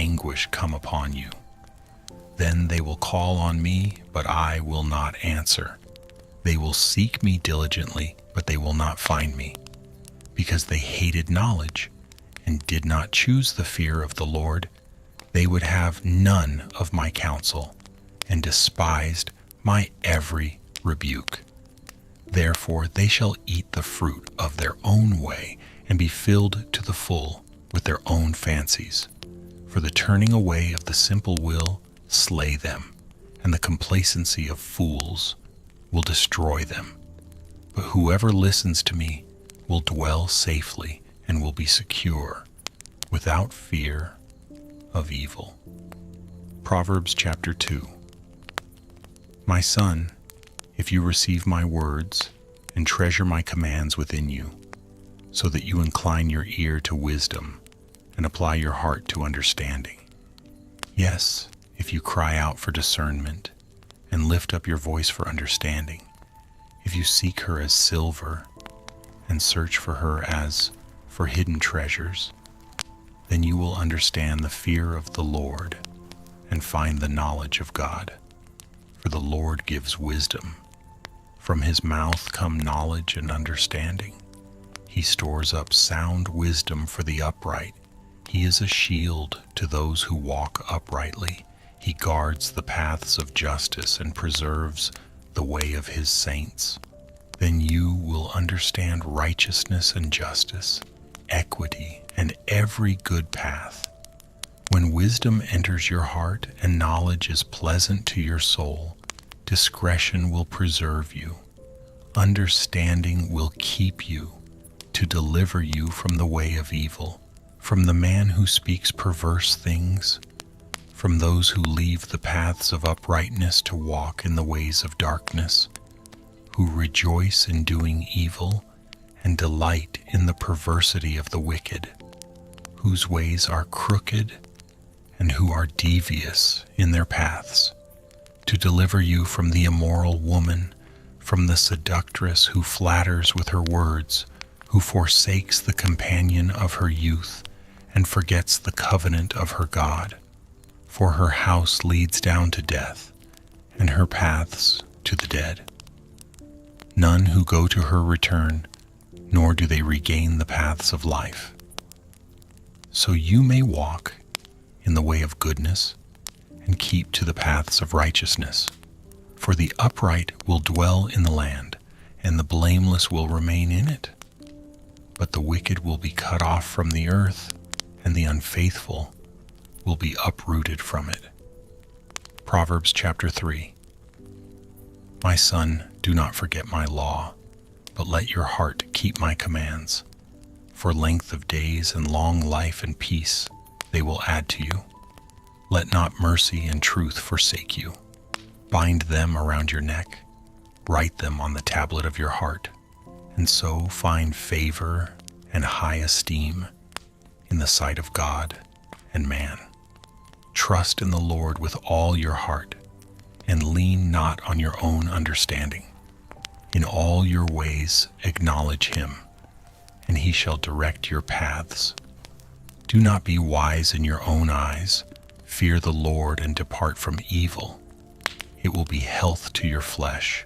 anguish come upon you. Then they will call on me, but I will not answer. They will seek me diligently, but they will not find me, because they hated knowledge and did not choose the fear of the Lord. They would have none of my counsel and despised my every rebuke. Therefore they shall eat the fruit of their own way and be filled to the full with their own fancies. For the turning away of the simple will slay them, and the complacency of fools will destroy them. But whoever listens to me will dwell safely and will be secure, without fear of evil. Proverbs chapter 2. My son, if you receive my words and treasure my commands within you, so that you incline your ear to wisdom and apply your heart to understanding. Yes, if you cry out for discernment and lift up your voice for understanding, if you seek her as silver and search for her as for hidden treasures, then you will understand the fear of the Lord and find the knowledge of God. For the Lord gives wisdom. From his mouth come knowledge and understanding. He stores up sound wisdom for the upright. He is a shield to those who walk uprightly. He guards the paths of justice and preserves the way of his saints. Then you will understand righteousness and justice, equity, and every good path. When wisdom enters your heart and knowledge is pleasant to your soul, discretion will preserve you. Understanding will keep you, to deliver you from the way of evil, from the man who speaks perverse things, from those who leave the paths of uprightness to walk in the ways of darkness, who rejoice in doing evil and delight in the perversity of the wicked, whose ways are crooked and who are devious in their paths, to deliver you from the immoral woman, from the seductress who flatters with her words, who forsakes the companion of her youth and forgets the covenant of her God. For her house leads down to death, and her paths to the dead. None who go to her return, nor do they regain the paths of life. So you may walk in the way of goodness and keep to the paths of righteousness. For the upright will dwell in the land, and the blameless will remain in it. But the wicked will be cut off from the earth, and the unfaithful will be uprooted from it. Proverbs chapter 3. My son, do not forget my law, but let your heart keep my commands. For length of days and long life and peace they will add to you. Let not mercy and truth forsake you. Bind them around your neck, write them on the tablet of your heart, and so find favor and high esteem in the sight of God and man. Trust in the Lord with all your heart, and lean not on your own understanding. In all your ways acknowledge him, and he shall direct your paths. Do not be wise in your own eyes. Fear the Lord and depart from evil. It will be health to your flesh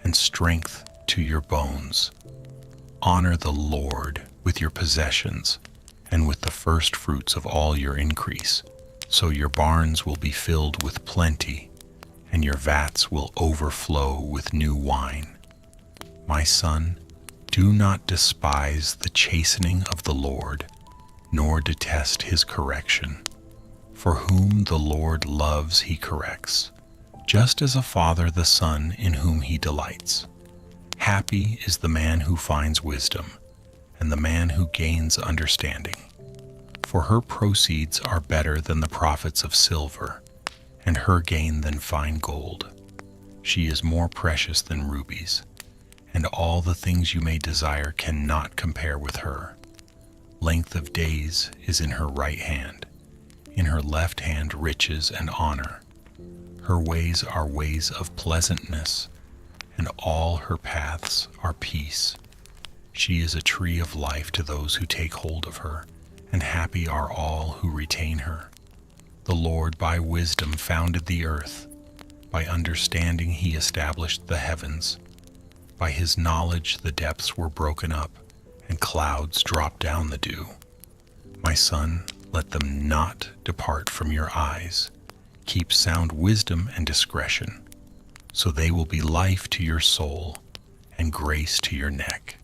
and strength to your bones. Honor the Lord with your possessions and with the first fruits of all your increase. So your barns will be filled with plenty, and your vats will overflow with new wine. My son, do not despise the chastening of the Lord, nor detest his correction. For whom the Lord loves he corrects, just as a father the son in whom he delights. Happy is the man who finds wisdom, and the man who gains understanding. For her proceeds are better than the profits of silver, and her gain than fine gold. She is more precious than rubies, and all the things you may desire cannot compare with her. Length of days is in her right hand, in her left hand riches and honor. Her ways are ways of pleasantness, and all her paths are peace. She is a tree of life to those who take hold of her, and happy are all who retain her. The Lord by wisdom founded the earth. By understanding he established the heavens. By his knowledge the depths were broken up, and clouds dropped down the dew. My son, let them not depart from your eyes. Keep sound wisdom and discretion, so they will be life to your soul and grace to your neck.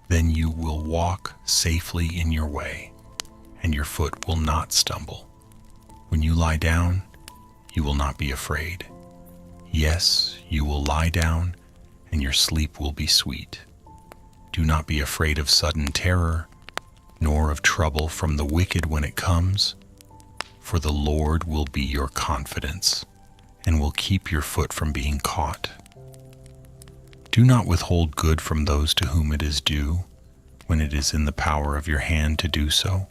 Then you will walk safely in your way, and your foot will not stumble. When you lie down, you will not be afraid. Yes, you will lie down, and your sleep will be sweet. Do not be afraid of sudden terror, nor of trouble from the wicked when it comes, for the Lord will be your confidence, and will keep your foot from being caught. Do not withhold good from those to whom it is due, when it is in the power of your hand to do so.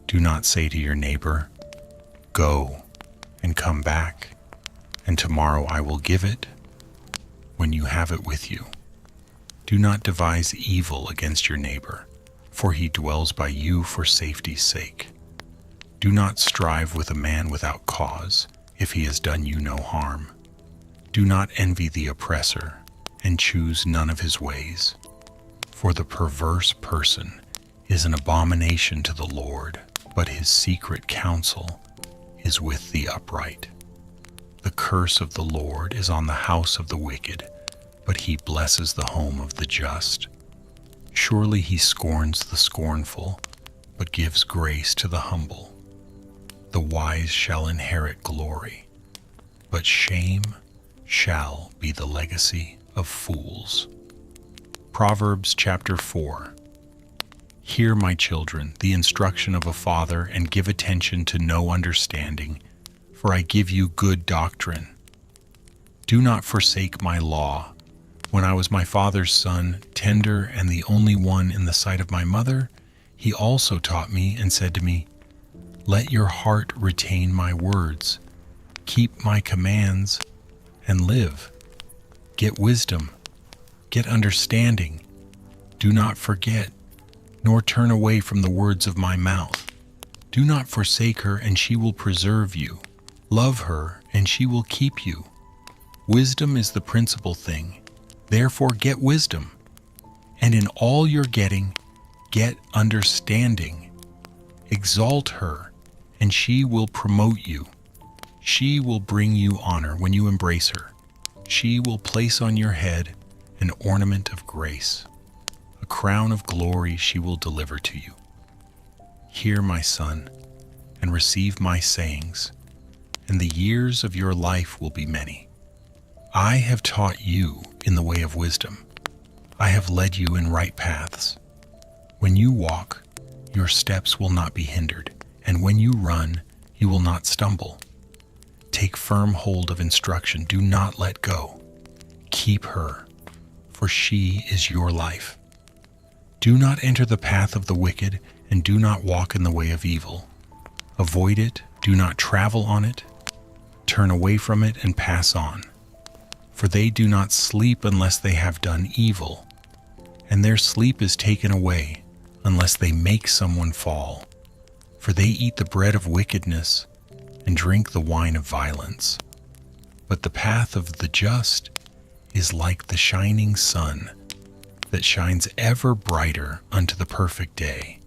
Do not say to your neighbor, "Go and come back, and tomorrow I will give it," when you have it with you. Do not devise evil against your neighbor, for he dwells by you for safety's sake. Do not strive with a man without cause, if he has done you no harm. Do not envy the oppressor, and choose none of his ways. For the perverse person is an abomination to the Lord, but his secret counsel is with the upright. The curse of the Lord is on the house of the wicked, but he blesses the home of the just. Surely he scorns the scornful, but gives grace to the humble. The wise shall inherit glory, but shame shall be the legacy of fools. Proverbs chapter 4. Hear, my children, the instruction of a father, and give attention to no understanding, for I give you good doctrine. Do not forsake my law. When I was my father's son, tender and the only one in the sight of my mother, he also taught me and said to me, "Let your heart retain my words. Keep my commands and live. Get wisdom. Get understanding. Do not forget, nor turn away from the words of my mouth. Do not forsake her, and she will preserve you. Love her, and she will keep you. Wisdom is the principal thing. Therefore get wisdom. And in all your getting, get understanding. Exalt her, and she will promote you. She will bring you honor when you embrace her. She will place on your head an ornament of grace. A crown of glory she will deliver to you. Hear, my son, and receive my sayings, and the years of your life will be many. I have taught you in the way of wisdom. I have led you in right paths. When you walk, your steps will not be hindered, and when you run, you will not stumble. Take firm hold of instruction. Do not let go. Keep her, for she is your life. Do not enter the path of the wicked, and do not walk in the way of evil. Avoid it. Do not travel on it. Turn away from it and pass on. For they do not sleep unless they have done evil, and their sleep is taken away unless they make someone fall. For they eat the bread of wickedness and drink the wine of violence. But the path of the just is like the shining sun that shines ever brighter unto the perfect day.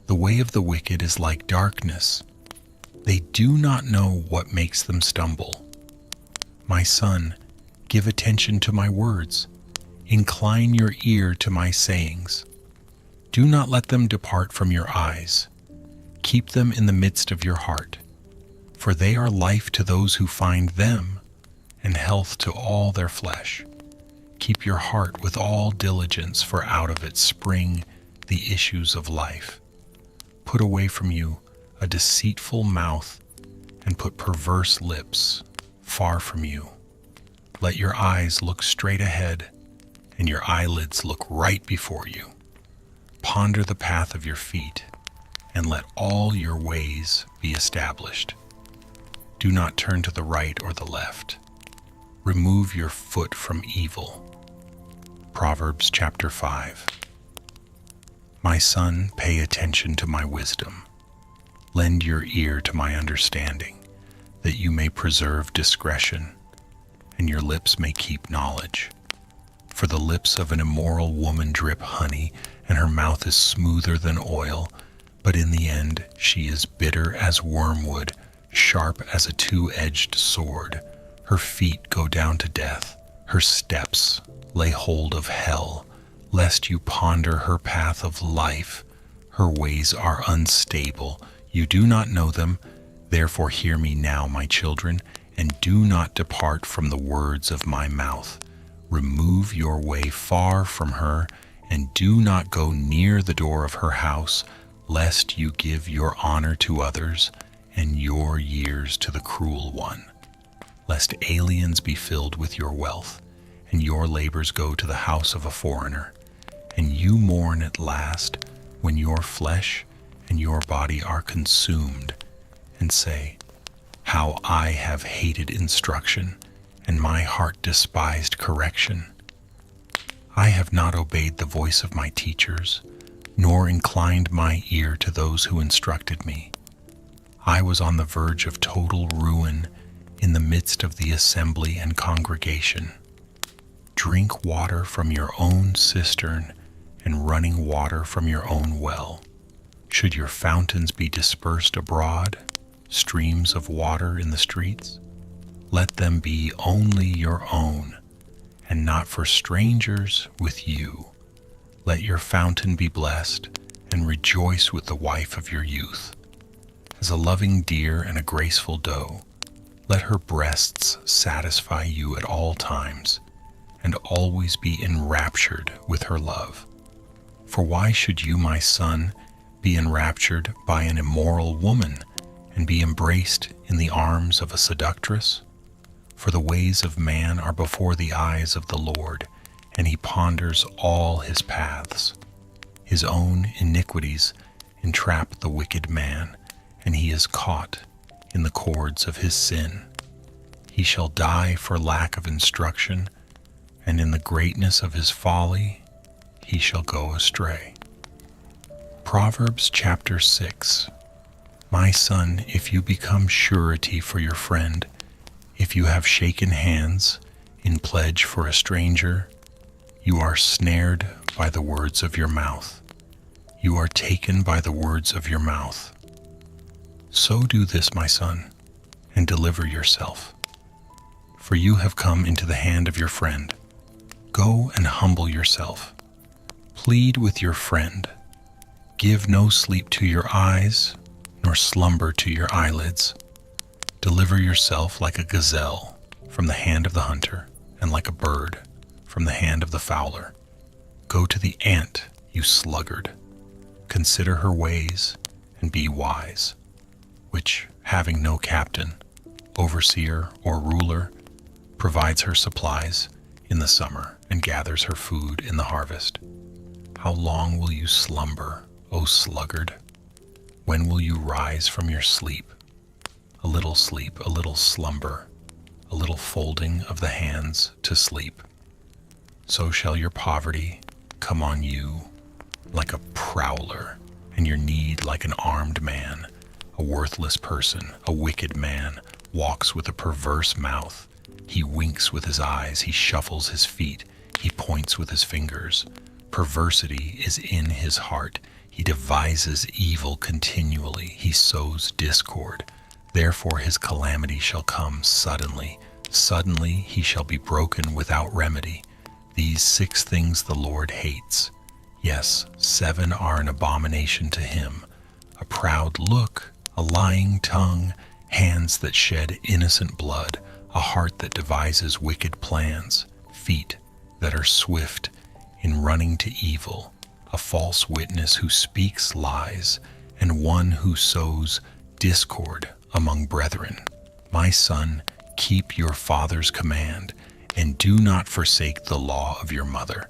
The way of the wicked is like darkness. They do not know what makes them stumble. My son, give attention to my words. Incline your ear to my sayings. Do not let them depart from your eyes. Keep them in the midst of your heart, for they are life to those who find them, and health to all their flesh. Keep your heart with all diligence, for out of it spring the issues of life. Put away from you a deceitful mouth, and put perverse lips far from you. Let your eyes look straight ahead, and your eyelids look right before you. Ponder the path of your feet, and let all your ways be established. Do not turn to the right or the left. Remove your foot from evil. Proverbs chapter 5. My son, pay attention to my wisdom. Lend your ear to my understanding, that you may preserve discretion, and your lips may keep knowledge. For the lips of an immoral woman drip honey, and her mouth is smoother than oil, but in the end she is bitter as wormwood, sharp as a two-edged sword. Her feet go down to death, her steps lay hold of hell, lest you ponder her path of life. Her ways are unstable, you do not know them. Therefore hear me now, my children, and do not depart from the words of my mouth. Remove your way far from her, and do not go near the door of her house, lest you give your honor to others and your years to the cruel one. Lest aliens be filled with your wealth, and your labors go to the house of a foreigner, and you mourn at last when your flesh and your body are consumed, and say, how I have hated instruction, and my heart despised correction. I have not obeyed the voice of my teachers, nor inclined my ear to those who instructed me. I was on the verge of total ruin in the midst of the assembly and congregation. Drink water from your own cistern and running water from your own well. Should your fountains be dispersed abroad, streams of water in the streets? Let them be only your own, and not for strangers with you. Let your fountain be blessed, and rejoice with the wife of your youth. As a loving deer and a graceful doe, let her breasts satisfy you at all times, and always be enraptured with her love. For why should you, my son, be enraptured by an immoral woman, and be embraced in the arms of a seductress? For the ways of man are before the eyes of the Lord, and he ponders all his paths. His own iniquities entrap the wicked man, and he is caught in the cords of his sin. He shall die for lack of instruction, and in the greatness of his folly he shall go astray. Proverbs chapter 6. My son, if you become surety for your friend, if you have shaken hands in pledge for a stranger, you are snared by the words of your mouth. You are taken by the words of your mouth. So do this, my son, and deliver yourself. For you have come into the hand of your friend. Go and humble yourself. Plead with your friend. Give no sleep to your eyes, nor slumber to your eyelids. Deliver yourself like a gazelle from the hand of the hunter, and like a bird from the hand of the fowler. Go to the ant, you sluggard. Consider her ways, and be wise, which, having no captain, overseer, or ruler, provides her supplies in the summer and gathers her food in the harvest. How long will you slumber, O sluggard? When will you rise from your sleep? A little sleep, a little slumber, a little folding of the hands to sleep. So shall your poverty come on you like a prowler, and your need like an armed man. A worthless person, a wicked man, walks with a perverse mouth. He winks with his eyes, he shuffles his feet, he points with his fingers. Perversity is in his heart. He devises evil continually. He sows discord. Therefore his calamity shall come suddenly. Suddenly he shall be broken without remedy. These 6 things the Lord hates. Yes, 7 are an abomination to him: a proud look, a lying tongue, hands that shed innocent blood, a heart that devises wicked plans, feet that are swift in running to evil, a false witness who speaks lies, and one who sows discord among brethren. My son, keep your father's command, and do not forsake the law of your mother.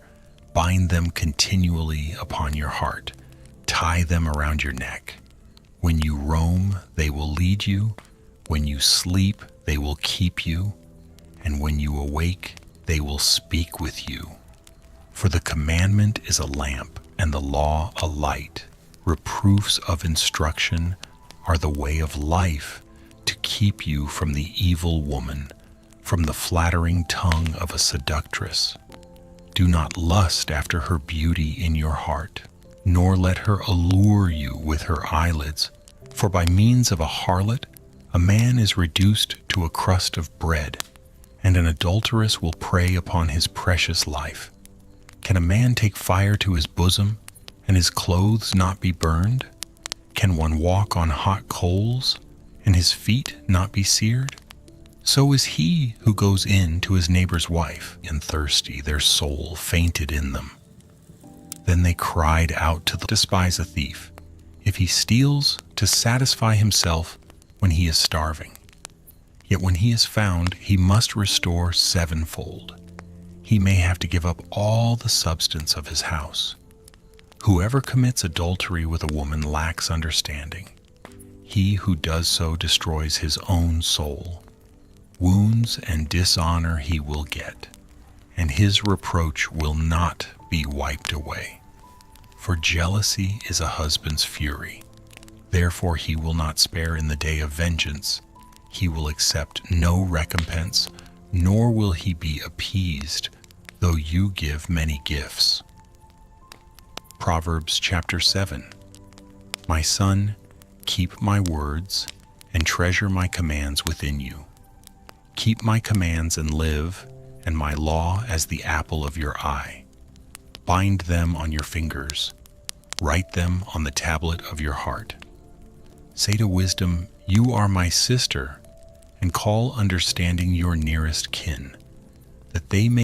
Bind them continually upon your heart. Tie them around your neck. When you roam, they will lead you. When you sleep, they will keep you. And when you awake, they will speak with you. For the commandment is a lamp, and the law a light. Reproofs of instruction are the way of life to keep you from the evil woman, from the flattering tongue of a seductress. Do not lust after her beauty in your heart, nor let her allure you with her eyelids, for by means of a harlot a man is reduced to a crust of bread, and an adulteress will prey upon his precious life. Can a man take fire to his bosom, and his clothes not be burned? Can one walk on hot coals, and his feet not be seared? So is he who goes in to his neighbor's wife, and thirsty their soul fainted in them. Then they cried out to despise a thief, if he steals to satisfy himself when he is starving. Yet when he is found, he must restore sevenfold. He may have to give up all the substance of his house. Whoever commits adultery with a woman lacks understanding. He who does so destroys his own soul. Wounds and dishonor he will get, and his reproach will not be wiped away. For jealousy is a husband's fury. Therefore he will not spare in the day of vengeance. He will accept no recompense, nor will he be appeased, though you give many gifts. Proverbs chapter 7. My son, keep my words and treasure my commands within you. Keep my commands and live, and my law as the apple of your eye. Bind them on your fingers. Write them on the tablet of your heart. Say to wisdom, you are my sister, and call understanding your nearest kin, that they may